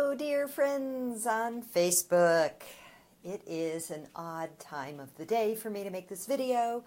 Hello, dear friends on Facebook. It is an odd time of the day for me to make this video,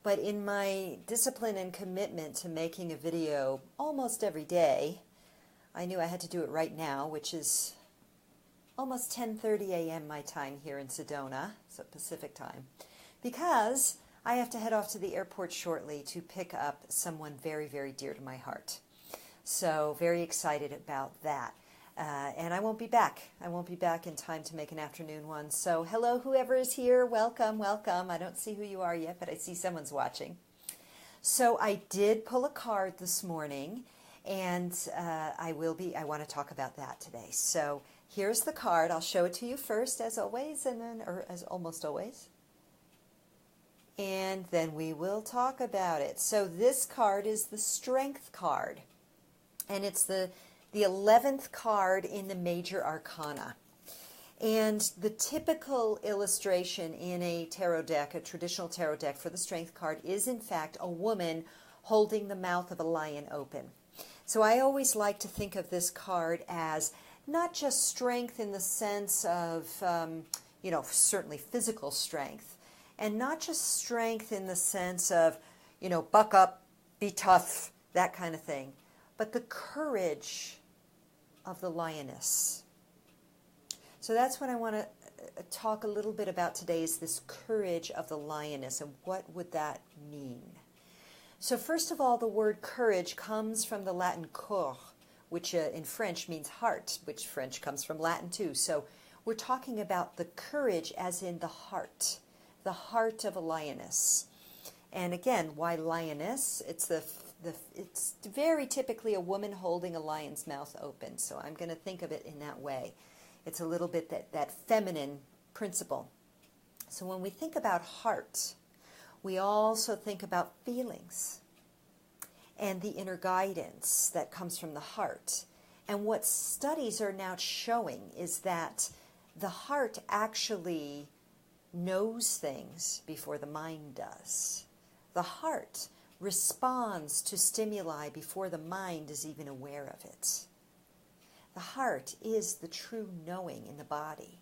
but in my discipline and commitment to making a video almost every day, I knew I had to do it right now, which is almost 10:30 a.m. my time here in Sedona, so Pacific time, because I have to head off to the airport shortly to pick up someone very, very dear to my heart. So very excited about that. And I won't be back. I won't be back in time to make an afternoon one. So hello, whoever is here. Welcome, welcome. I don't see who you are yet, but I see someone's watching. So I did pull a card this morning, and I want to talk about that today. So here's the card. I'll show it to you first, as always, or as almost always. And then we will talk about it. So this card is the Strength card. And it's the 11th card in the Major Arcana. And the typical illustration in a tarot deck, a traditional tarot deck for the Strength card, is in fact a woman holding the mouth of a lion open. So I always like to think of this card as not just strength in the sense of, certainly physical strength, and not just strength in the sense of, buck up, be tough, that kind of thing, but the courage of the lioness. So that's what I want to talk a little bit about today, is this courage of the lioness, and what would that mean? So first of all, the word courage comes from the Latin cor, which in French means heart, which French comes from Latin too. So we're talking about the courage as in the heart of a lioness. And again, why lioness? It's very typically a woman holding a lion's mouth open. So I'm going to think of it in that way. It's a little bit that feminine principle. So when we think about heart, we also think about feelings and the inner guidance that comes from the heart. And what studies are now showing is that the heart actually knows things before the mind does. The heart responds to stimuli before the mind is even aware of it. The heart is the true knowing in the body.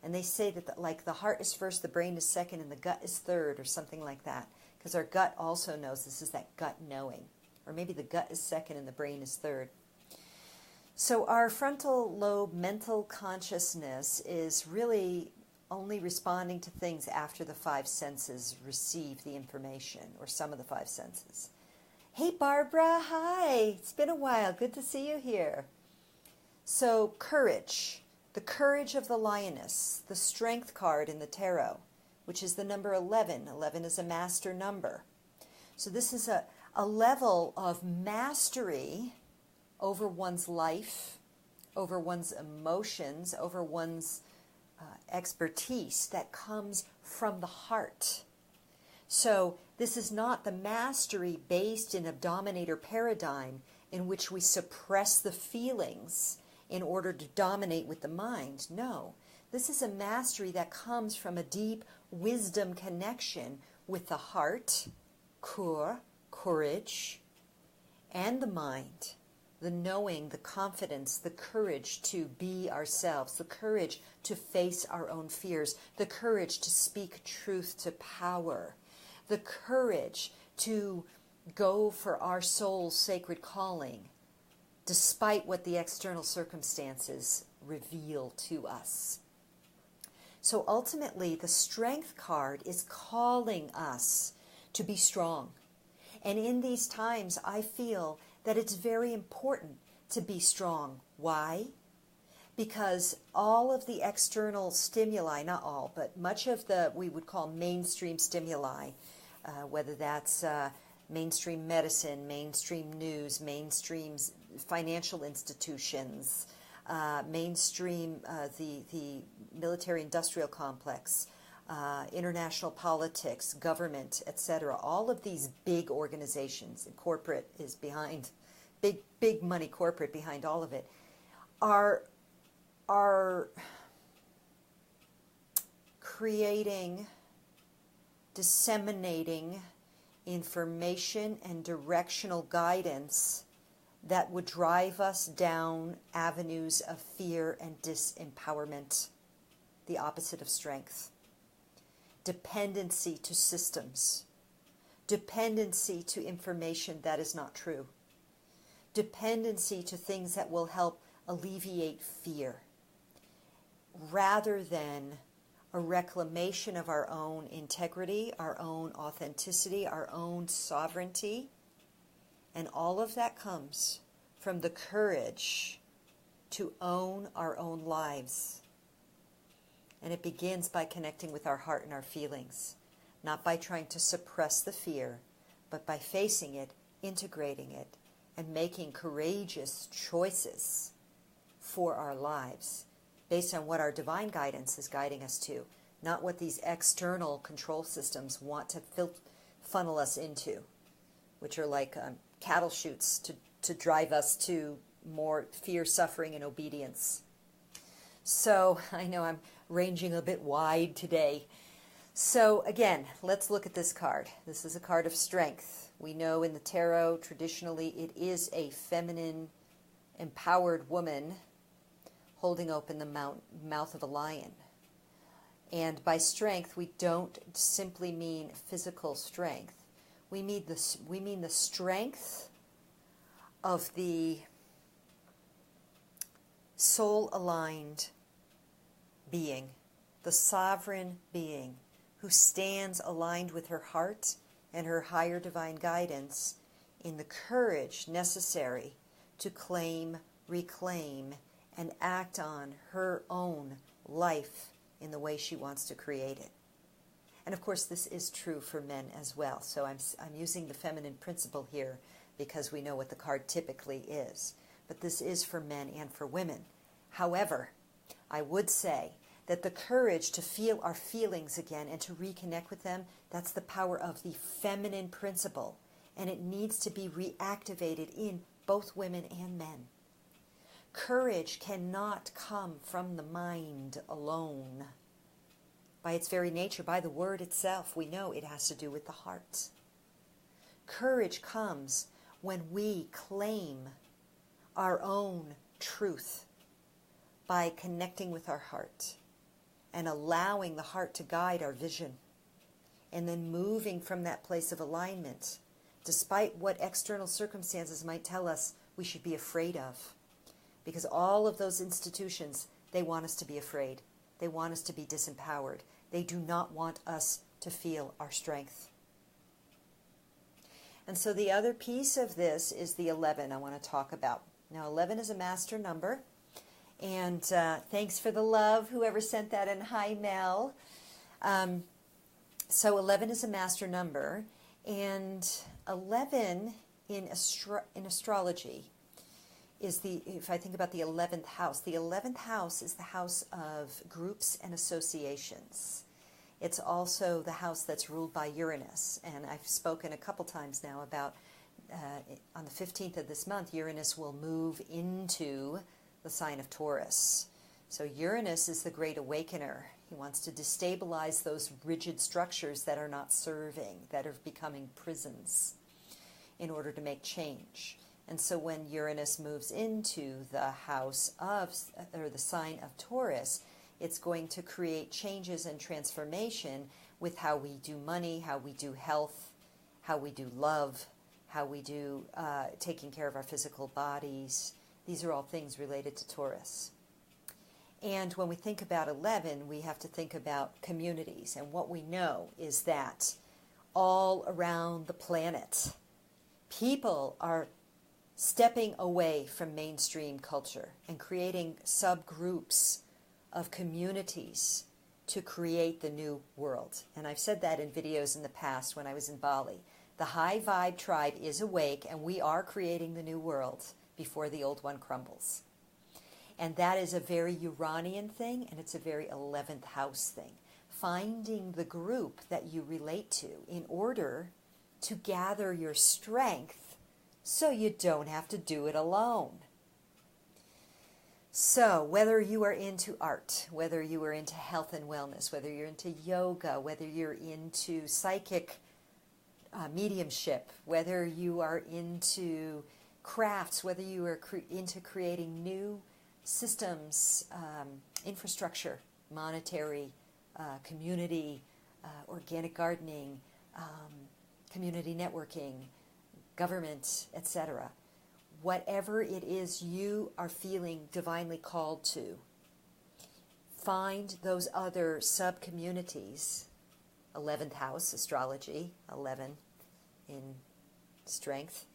And they say that the heart is first, the brain is second, and the gut is third, or something like that. Because our gut also knows. This is that gut knowing. Or maybe the gut is second and the brain is third. So our frontal lobe mental consciousness is really only responding to things after the five senses receive the information, or some of the five senses. Hey Barbara, hi, it's been a while, good to see you here. So courage, the courage of the lioness, the Strength card in the tarot, which is the number 11. 11 is a master number. So this is a level of mastery over one's life, over one's emotions, over one's expertise that comes from the heart. So this is not the mastery based in a dominator paradigm in which we suppress the feelings in order to dominate with the mind. No, this is a mastery that comes from a deep wisdom connection with the heart, courage, and the mind. The knowing, the confidence, the courage to be ourselves, the courage to face our own fears, the courage to speak truth to power, the courage to go for our soul's sacred calling, despite what the external circumstances reveal to us. So ultimately, the Strength card is calling us to be strong. And in these times, I feel that it's very important to be strong. Why? Because all of the external stimuli, not all, but much of the, we would call mainstream stimuli, whether that's mainstream medicine, mainstream news, mainstream financial institutions, mainstream the military-industrial complex, international politics, government, etc. All of these big organizations, and corporate is behind, big money corporate behind all of it, are creating, disseminating information and directional guidance that would drive us down avenues of fear and disempowerment, the opposite of strength. Dependency to systems, dependency to information that is not true, dependency to things that will help alleviate fear, rather than a reclamation of our own integrity, our own authenticity, our own sovereignty. And all of that comes from the courage to own our own lives. And it begins by connecting with our heart and our feelings, not by trying to suppress the fear, but by facing it, integrating it, and making courageous choices for our lives based on what our divine guidance is guiding us to, not what these external control systems want to funnel us into, which are like cattle chutes to drive us to more fear, suffering, and obedience. So I know I'm ranging a bit wide today. So again, let's look at this card. This is a card of strength. We know in the tarot, traditionally, it is a feminine, empowered woman holding open the mouth of a lion. And by strength, we don't simply mean physical strength. We mean the strength of the soul-aligned being, the sovereign being who stands aligned with her heart and her higher divine guidance in the courage necessary to claim, reclaim, and act on her own life in the way she wants to create it. And of course, this is true for men as well. So I'm using the feminine principle here because we know what the card typically is. But this is for men and for women. However, I would say that the courage to feel our feelings again and to reconnect with them, that's the power of the feminine principle. And it needs to be reactivated in both women and men. Courage cannot come from the mind alone. By its very nature, by the word itself, we know it has to do with the heart. Courage comes when we claim our own truth by connecting with our heart and allowing the heart to guide our vision, and then moving from that place of alignment, despite what external circumstances might tell us we should be afraid of. Because all of those institutions, they want us to be afraid. They want us to be disempowered. They do not want us to feel our strength. And so the other piece of this is the 11 I want to talk about. Now, 11 is a master number. And thanks for the love, whoever sent that in. Hi, Mel. So 11 is a master number. And 11 in astrology is if I think about the 11th house is the house of groups and associations. It's also the house that's ruled by Uranus. And I've spoken a couple times now about on the 15th of this month, Uranus will move into the sign of Taurus. So Uranus is the great awakener. He wants to destabilize those rigid structures that are not serving, that are becoming prisons, in order to make change. And so when Uranus moves into the house of, or the sign of Taurus, it's going to create changes and transformation with how we do money, how we do health, how we do love, how we do taking care of our physical bodies. These are all things related to Taurus. And when we think about 11, we have to think about communities. And what we know is that all around the planet, people are stepping away from mainstream culture and creating subgroups of communities to create the new world. And I've said that in videos in the past when I was in Bali. The high vibe tribe is awake, and we are creating the new world before the old one crumbles. And that is a very Uranian thing, and it's a very 11th house thing. Finding the group that you relate to in order to gather your strength so you don't have to do it alone. So whether you are into art, whether you are into health and wellness, whether you're into yoga, whether you're into psychic mediumship, whether you are into crafts, whether you are into creating new systems, infrastructure, monetary, community, organic gardening, community networking, government, etc. Whatever it is you are feeling divinely called to, find those other sub-communities. 11th house, astrology, 11 in strength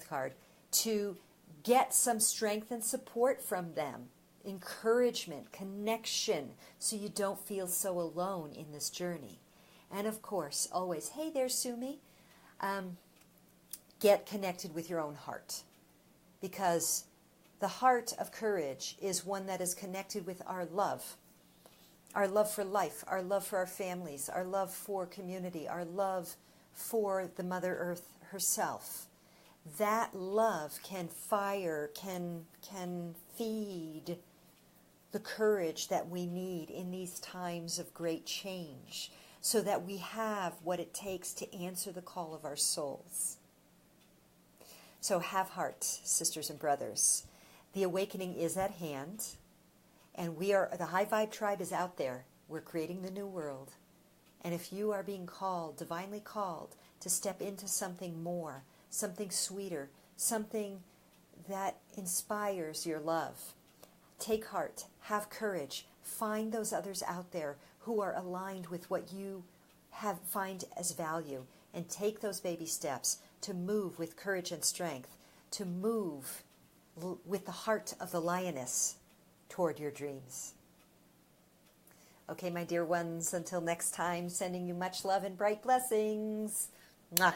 card, to get some strength and support from them, encouragement, connection, so you don't feel so alone in this journey. And of course, always, hey there, Sumi, get connected with your own heart, because the heart of courage is one that is connected with our love for life, our love for our families, our love for community, our love for the Mother Earth herself. That love can feed the courage that we need in these times of great change, so that we have what it takes to answer the call of our souls. So have heart, sisters and brothers. The awakening is at hand, and the High Vibe Tribe is out there. We're creating the new world. And if you are being called, divinely called, to step into something more, something sweeter, something that inspires your love, take heart, have courage, find those others out there who are aligned with what you find as value, and take those baby steps to move with courage and strength, to move with the heart of the lioness toward your dreams. Okay, my dear ones, until next time, sending you much love and bright blessings. Mwah.